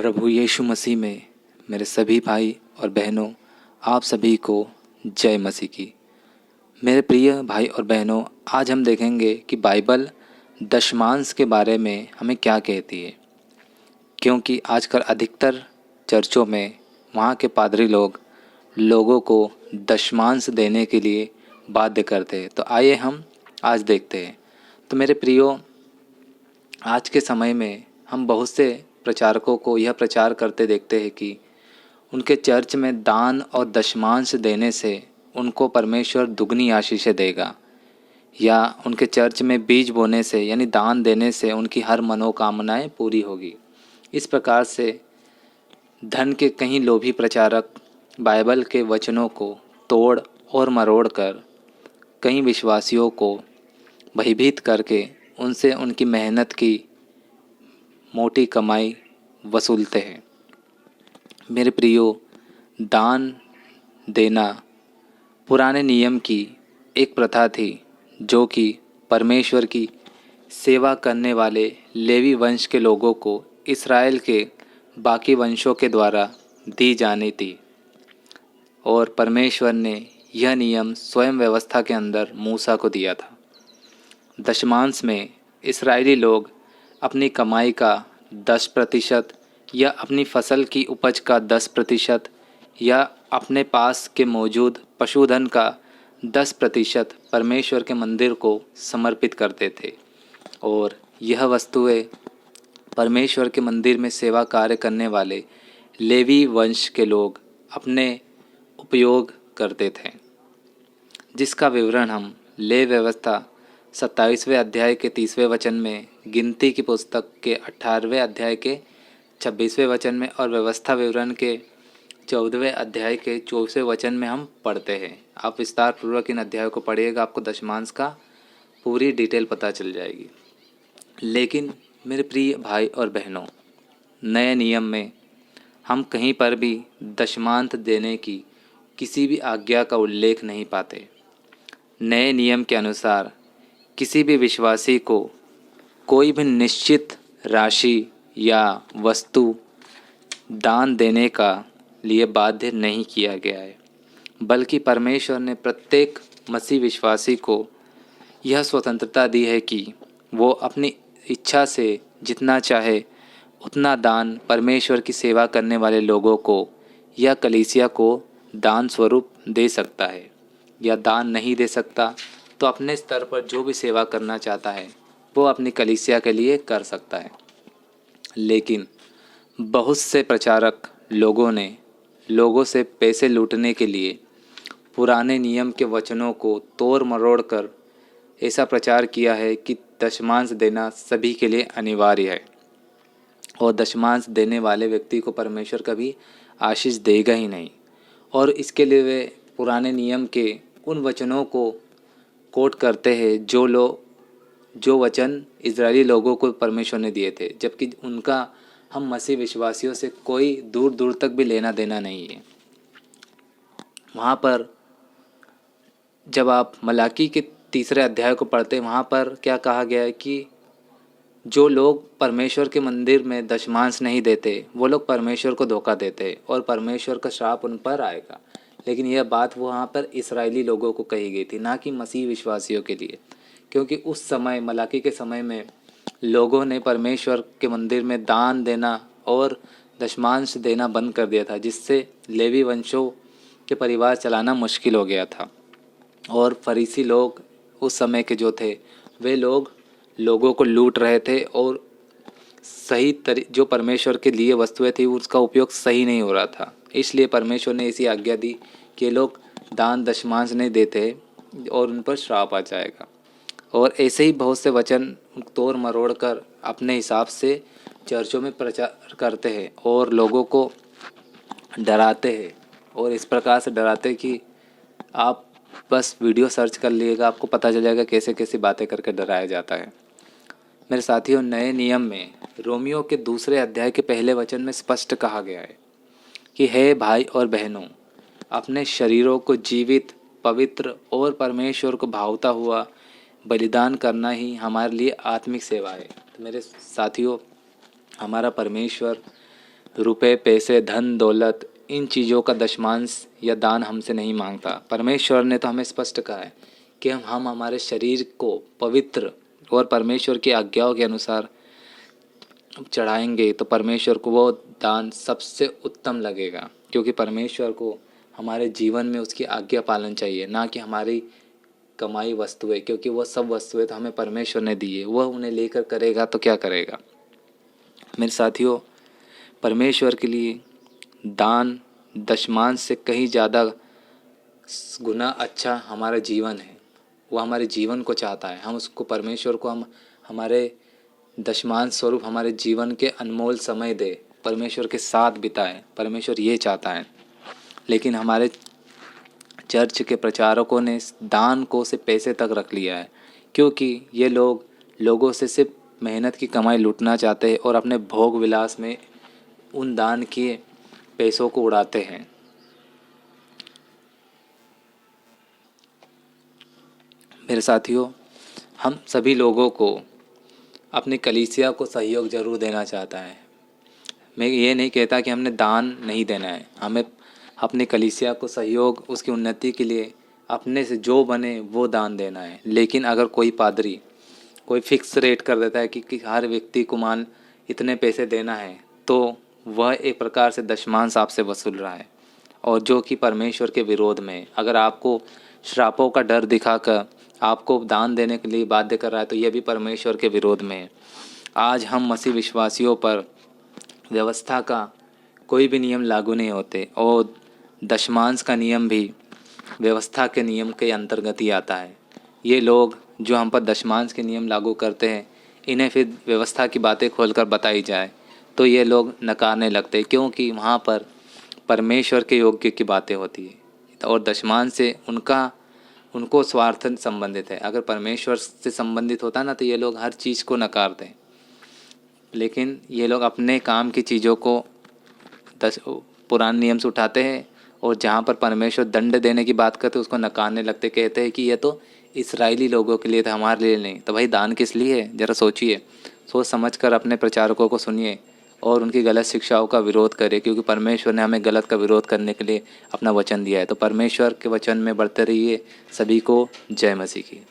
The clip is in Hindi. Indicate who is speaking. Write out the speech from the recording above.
Speaker 1: प्रभु यीशु मसीह में मेरे सभी भाई और बहनों, आप सभी को जय मसीह की। मेरे प्रिय भाई और बहनों, आज हम देखेंगे कि बाइबल दशमांश के बारे में हमें क्या कहती है। क्योंकि आजकल अधिकतर चर्चों में वहाँ के पादरी लोग लोगों को दशमांश देने के लिए बाध्य करते हैं। तो आइए हम आज देखते हैं। तो मेरे प्रियो, आज के समय में हम बहुत से प्रचारकों को यह प्रचार करते देखते हैं कि उनके चर्च में दान और दशमांश देने से उनको परमेश्वर दुगनी आशीषें देगा, या उनके चर्च में बीज बोने से यानी दान देने से उनकी हर मनोकामनाएं पूरी होगी। इस प्रकार से धन के कई लोभी प्रचारक बाइबल के वचनों को तोड़ और मरोड़ कर कई विश्वासियों को भयभीत करके उनसे उनकी मेहनत की मोटी कमाई वसूलते हैं। मेरे प्रियो, दान देना पुराने नियम की एक प्रथा थी जो कि परमेश्वर की सेवा करने वाले लेवी वंश के लोगों को इस्राएल के बाकी वंशों के द्वारा दी जानी थी। और परमेश्वर ने यह नियम स्वयं व्यवस्था के अंदर मूसा को दिया था। दशमांश में इस्राएली लोग अपनी कमाई का 10% या अपनी फसल की उपज का 10% या अपने पास के मौजूद पशुधन का 10% परमेश्वर के मंदिर को समर्पित करते थे। और यह वस्तुएं परमेश्वर के मंदिर में सेवा कार्य करने वाले लेवी वंश के लोग अपने उपयोग करते थे, जिसका विवरण हम ले व्यवस्था 27वें अध्याय के 30वें वचन में, गिनती की पुस्तक के 18वें अध्याय के 26वें वचन में और व्यवस्था विवरण के 14वें अध्याय के 24वें वचन में हम पढ़ते हैं। आप विस्तार पूर्वक इन अध्यायों को पढ़िएगा, आपको दशमांश का पूरी डिटेल पता चल जाएगी। लेकिन मेरे प्रिय भाई और बहनों, नए नियम में हम कहीं पर भी दशमांश देने की किसी भी आज्ञा का उल्लेख नहीं पाते। नए नियम के अनुसार किसी भी विश्वासी को कोई भी निश्चित राशि या वस्तु दान देने का लिए बाध्य नहीं किया गया है, बल्कि परमेश्वर ने प्रत्येक मसीह विश्वासी को यह स्वतंत्रता दी है कि वो अपनी इच्छा से जितना चाहे उतना दान परमेश्वर की सेवा करने वाले लोगों को या कलीसिया को दान स्वरूप दे सकता है, या दान नहीं दे सकता तो अपने स्तर पर जो भी सेवा करना चाहता है वो अपनी कलीसिया के लिए कर सकता है। लेकिन बहुत से प्रचारक लोगों ने लोगों से पैसे लूटने के लिए पुराने नियम के वचनों को तोड़ मरोड़ कर ऐसा प्रचार किया है कि दशमांश देना सभी के लिए अनिवार्य है और दशमांश देने वाले व्यक्ति को परमेश्वर कभी आशीष देगा ही नहीं। और इसके लिए वे पुराने नियम के उन वचनों को कोट करते हैं जो वचन इजरायली लोगों को परमेश्वर ने दिए थे, जबकि उनका हम मसीह विश्वासियों से कोई दूर दूर तक भी लेना देना नहीं है। वहाँ पर जब आप मलाकी के 3 अध्याय को पढ़ते हैं, वहाँ पर क्या कहा गया है कि जो लोग परमेश्वर के मंदिर में दशमांश नहीं देते वो लोग परमेश्वर को धोखा देते और परमेश्वर का श्राप उन पर आएगा। लेकिन यह बात वहाँ पर इस्राएली लोगों को कही गई थी, ना कि मसीह विश्वासियों के लिए, क्योंकि उस समय मलाकी के समय में लोगों ने परमेश्वर के मंदिर में दान देना और दशमांश देना बंद कर दिया था, जिससे लेवी वंशों के परिवार चलाना मुश्किल हो गया था। और फरीसी लोग उस समय के जो थे वे लोगों को लूट रहे थे और जो परमेश्वर के लिए वस्तुएं थी उसका उपयोग सही नहीं हो रहा था। इसलिए परमेश्वर ने ऐसी आज्ञा दी कि लोग दान दशमांश नहीं देते और उन पर श्राप आ जाएगा। और ऐसे ही बहुत से वचन तोड़ मरोड़ कर अपने हिसाब से चर्चों में प्रचार करते हैं और लोगों को डराते हैं, और इस प्रकार से डराते कि आप बस वीडियो सर्च कर लीजिएगा, आपको पता चल जाएगा कैसे कैसी बातें करके डराया जाता है। मेरे साथियों, नए नियम में रोमियो के 2 अध्याय के पहले वचन में स्पष्ट कहा गया है कि हे भाई और बहनों, अपने शरीरों को जीवित, पवित्र और परमेश्वर को भावता हुआ बलिदान करना ही हमारे लिए आत्मिक सेवा है। तो मेरे साथियों, हमारा परमेश्वर रुपए, पैसे, धन दौलत, इन चीज़ों का दशमांश या दान हमसे नहीं मांगता। परमेश्वर ने तो हमें स्पष्ट कहा है कि हम हमारे शरीर को पवित्र और परमेश्वर की आज्ञाओं के अनुसार चढ़ाएंगे तो परमेश्वर को वो दान सबसे उत्तम लगेगा, क्योंकि परमेश्वर को हमारे जीवन में उसकी आज्ञा पालन चाहिए, ना कि हमारी कमाई वस्तुएं, क्योंकि वो सब वस्तुएं तो हमें परमेश्वर ने दी है। वह उन्हें लेकर करेगा तो क्या करेगा। मेरे साथियों, परमेश्वर के लिए दान दशमांश से कहीं ज़्यादा गुना अच्छा हमारा जीवन है। वो हमारे जीवन को चाहता है, हम उसको परमेश्वर को हम हमारे दशमांश स्वरूप हमारे जीवन के अनमोल समय दे, परमेश्वर के साथ बिताए। परमेश्वर ये चाहता है। लेकिन हमारे चर्च के प्रचारकों ने दान को से पैसे तक रख लिया है, क्योंकि ये लोगों से सिर्फ मेहनत की कमाई लूटना चाहते हैं और अपने भोग विलास में उन दान के पैसों को उड़ाते हैं। मेरे साथियों, हम सभी लोगों को अपनी कलीसिया को सहयोग ज़रूर देना चाहता है। मैं ये नहीं कहता कि हमने दान नहीं देना है। हमें अपनी कलीसिया को सहयोग, उसकी उन्नति के लिए अपने से जो बने वो दान देना है। लेकिन अगर कोई पादरी कोई फिक्स रेट कर देता है कि हर व्यक्ति को मान इतने पैसे देना है, तो वह एक प्रकार से दशमांश आपसे वसूल रहा है, और जो कि परमेश्वर के विरोध में। अगर आपको श्रापों का डर दिखाकर आपको दान देने के लिए बाध्य कर रहा है, तो यह भी परमेश्वर के विरोध में है। आज हम मसीह विश्वासियों पर व्यवस्था का कोई भी नियम लागू नहीं होते, और दशमांश का नियम भी व्यवस्था के नियम के अंतर्गत ही आता है। ये लोग जो हम पर दशमांश के नियम लागू करते हैं, इन्हें फिर व्यवस्था की बातें खोलकर बताई जाए तो ये लोग नकारने लगते, क्योंकि वहाँ पर परमेश्वर के योग्य की बातें होती है, और दशमांश से उनको स्वार्थ संबंधित है। अगर परमेश्वर से संबंधित होता ना, तो ये लोग हर चीज़ को नकार दें। लेकिन ये लोग अपने काम की चीज़ों को पुराने नियम से उठाते हैं, और जहाँ पर परमेश्वर दंड देने की बात करते हैं उसको नकारने लगते, कहते हैं कि ये तो इस्राएली लोगों के लिए था, हमारे लिए नहीं। तो भाई दान किस लिए है, ज़रा सोचिए। सोच समझ कर अपने प्रचारकों को सुनिए और उनकी गलत शिक्षाओं का विरोध करें, क्योंकि परमेश्वर ने हमें गलत का विरोध करने के लिए अपना वचन दिया है। तो परमेश्वर के वचन में बढ़ते रहिए। सभी को जय मसीह की।